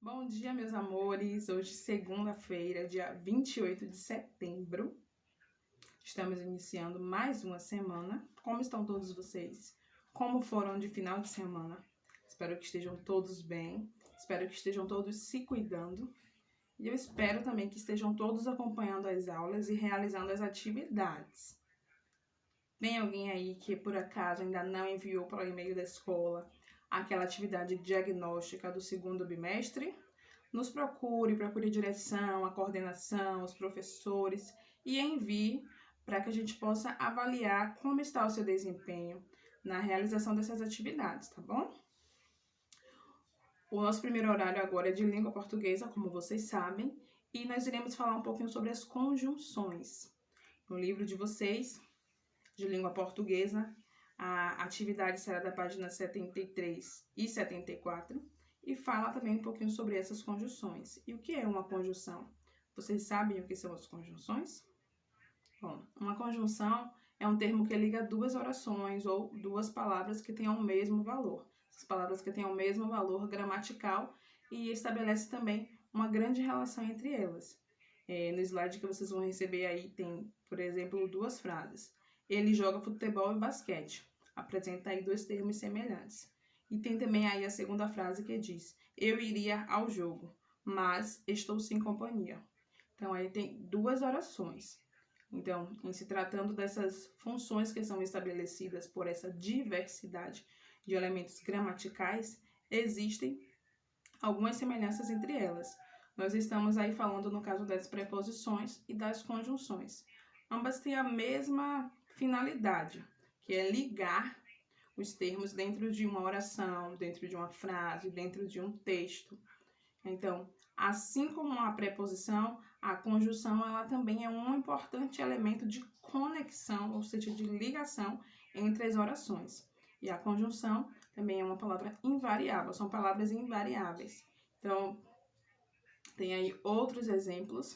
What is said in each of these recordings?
Bom dia, meus amores! Hoje, segunda-feira, dia 28 de setembro. Estamos iniciando mais uma semana. Como estão todos vocês? Como foram de final de semana? Espero que estejam todos bem. Espero que estejam todos se cuidando. E eu espero também que estejam todos acompanhando as aulas e realizando as atividades. Tem alguém aí que, por acaso, ainda não enviou para o e-mail da escola aquela atividade diagnóstica do segundo bimestre? Nos procure a direção, a coordenação, os professores e envie para que a gente possa avaliar como está o seu desempenho na realização dessas atividades, tá bom? O nosso primeiro horário agora é de língua portuguesa, como vocês sabem, e nós iremos falar um pouquinho sobre as conjunções. No livro de vocês, de língua portuguesa, a atividade será da página 73 e 74 e fala também um pouquinho sobre essas conjunções. E o que é uma conjunção? Vocês sabem o que são as conjunções? Bom, uma conjunção é um termo que liga duas orações ou duas palavras que tenham o mesmo valor. As palavras que tenham o mesmo valor gramatical e estabelece também uma grande relação entre elas. No slide que vocês vão receber aí tem, por exemplo, duas frases. Ele joga futebol e basquete. Apresenta aí dois termos semelhantes. E tem também aí a segunda frase que diz: eu iria ao jogo, mas estou sem companhia. Então, aí tem duas orações. Então, em se tratando dessas funções que são estabelecidas por essa diversidade de elementos gramaticais, existem algumas semelhanças entre elas. Nós estamos aí falando no caso das preposições e das conjunções. Ambas têm a mesma finalidade, que é ligar os termos dentro de uma oração, dentro de uma frase, dentro de um texto. Então, assim como a preposição, a conjunção ela também é um importante elemento de conexão, ou seja, de ligação entre as orações. E a conjunção também é uma palavra invariável, são palavras invariáveis. Então, tem aí outros exemplos.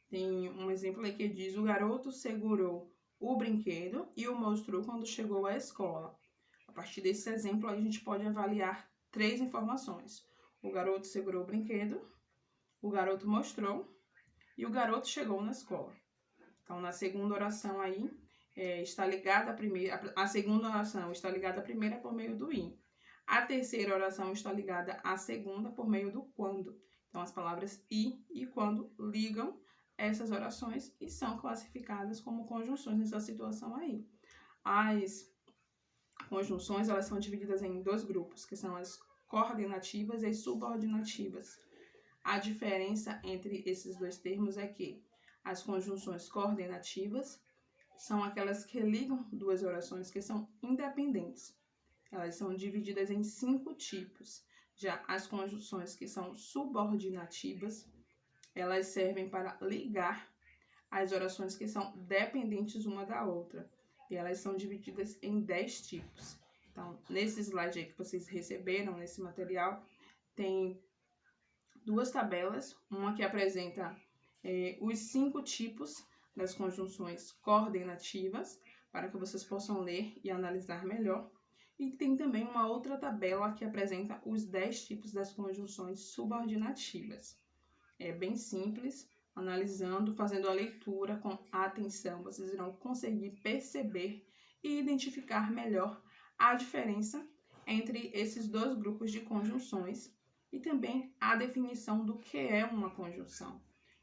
Tem um exemplo aí que diz: o garoto segurou o brinquedo e o mostrou quando chegou à escola. A partir desse exemplo, a gente pode avaliar três informações. O garoto segurou o brinquedo, o garoto mostrou e o garoto chegou na escola. Então, na segunda oração aí, está ligada a segunda oração está ligada à primeira por meio do "e". A terceira oração está ligada à segunda por meio do "quando". Então, as palavras e quando ligam essas orações e são classificadas como conjunções nessa situação aí. As conjunções, elas são divididas em dois grupos, que são as coordenativas e as subordinativas. A diferença entre esses dois termos é que as conjunções coordenativas são aquelas que ligam duas orações que são independentes. Elas são divididas em 5 tipos. Já as conjunções que são subordinativas, elas servem para ligar as orações que são dependentes uma da outra. E elas são divididas em 10 tipos. Então, nesse slide aí que vocês receberam, nesse material, tem duas tabelas. Uma que apresenta os 5 tipos das conjunções coordenativas, para que vocês possam ler e analisar melhor. E tem também uma outra tabela que apresenta os 10 tipos das conjunções subordinativas. É bem simples, analisando, fazendo a leitura com atenção, vocês irão conseguir perceber e identificar melhor a diferença entre esses dois grupos de conjunções e também a definição do que é uma conjunção.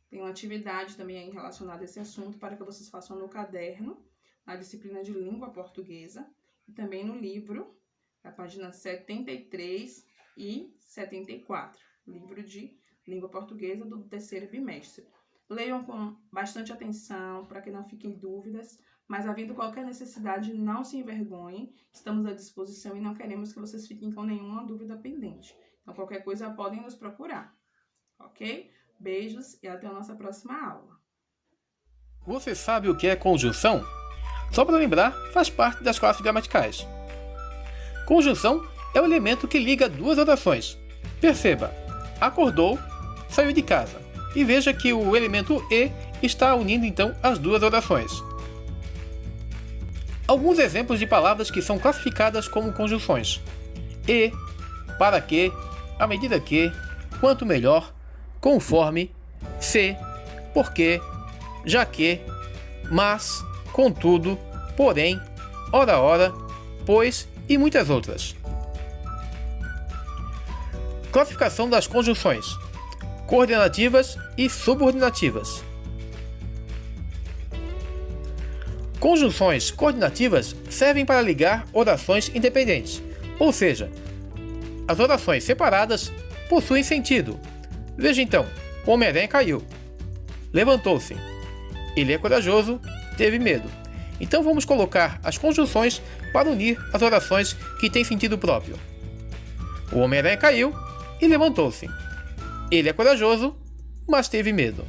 Tem uma atividade também aí relacionada a esse assunto para que vocês façam no caderno, na disciplina de língua portuguesa e também no livro, da página 73 e 74, livro de língua portuguesa do terceiro bimestre. Leiam com bastante atenção para que não fiquem dúvidas, mas havendo qualquer necessidade, não se envergonhem, estamos à disposição e não queremos que vocês fiquem com nenhuma dúvida pendente. Então, qualquer coisa podem nos procurar, ok? Beijos e até a nossa próxima aula. Você sabe o que é conjunção? Só para lembrar, faz parte das classes gramaticais. Conjunção é o elemento que liga duas orações. Perceba, acordou, saiu de casa. E veja que o elemento e está unindo então as duas orações. Alguns exemplos de palavras que são classificadas como conjunções: e, para que, à medida que, quanto melhor, conforme, se, porque, já que, mas, contudo, porém, ora, pois e muitas outras. Classificação das conjunções: coordenativas e subordinativas. Conjunções coordenativas servem para ligar orações independentes, ou seja, as orações separadas possuem sentido. Veja então: o Homem-Aranha caiu, levantou-se, ele é corajoso, teve medo. Então vamos colocar as conjunções para unir as orações que têm sentido próprio. O Homem-Aranha caiu e levantou-se. Ele é corajoso, mas teve medo.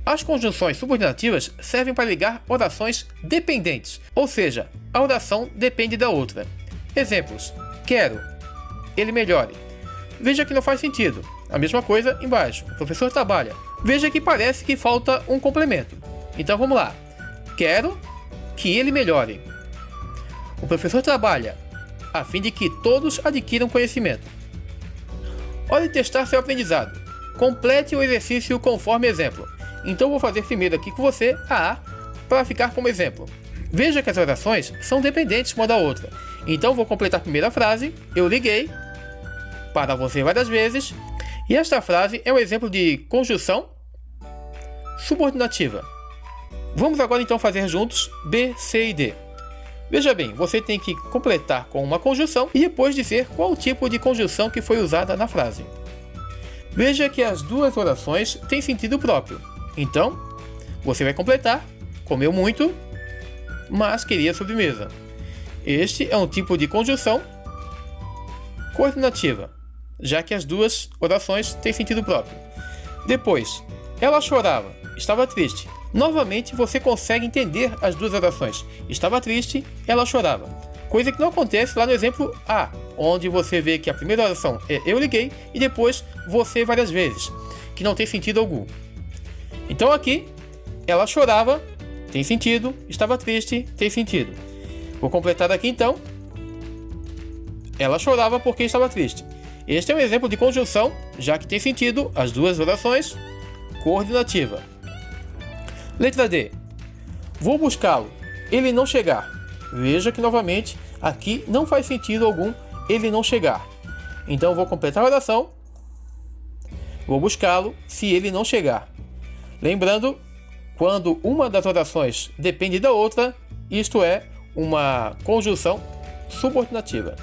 As conjunções subordinativas servem para ligar orações dependentes, ou seja, a oração depende da outra. Exemplos: quero, ele melhore. Veja que não faz sentido. A mesma coisa embaixo: o professor trabalha. Veja que parece que falta um complemento. Então vamos lá: quero que ele melhore. O professor trabalha a fim de que todos adquiram conhecimento. Hora de testar seu aprendizado. Complete o exercício conforme exemplo. Então vou fazer primeiro aqui com você a para ficar como exemplo. Veja que as orações são dependentes uma da outra. Então vou completar a primeira frase: eu liguei para você várias vezes. E esta frase é um exemplo de conjunção subordinativa. Vamos agora então fazer juntos B, C e D. Veja bem, você tem que completar com uma conjunção e depois dizer qual tipo de conjunção que foi usada na frase. Veja que as duas orações têm sentido próprio. Então, você vai completar: comeu muito, mas queria sobremesa. Este é um tipo de conjunção coordenativa, já que as duas orações têm sentido próprio. Depois, ela chorava, estava triste. Novamente você consegue entender as duas orações: estava triste, ela chorava. Coisa que não acontece lá no exemplo A, onde você vê que a primeira oração é eu liguei e depois você várias vezes, que não tem sentido algum. Então aqui, ela chorava, tem sentido, estava triste, tem sentido. Vou completar aqui então: ela chorava porque estava triste. Este é um exemplo de conjunção, já que tem sentido as duas orações, coordenativa. Letra D. Vou buscá-lo, ele não chegar. Veja que novamente aqui não faz sentido algum ele não chegar. Então vou completar a oração: vou buscá-lo se ele não chegar. Lembrando, quando uma das orações depende da outra, isto é uma conjunção subordinativa.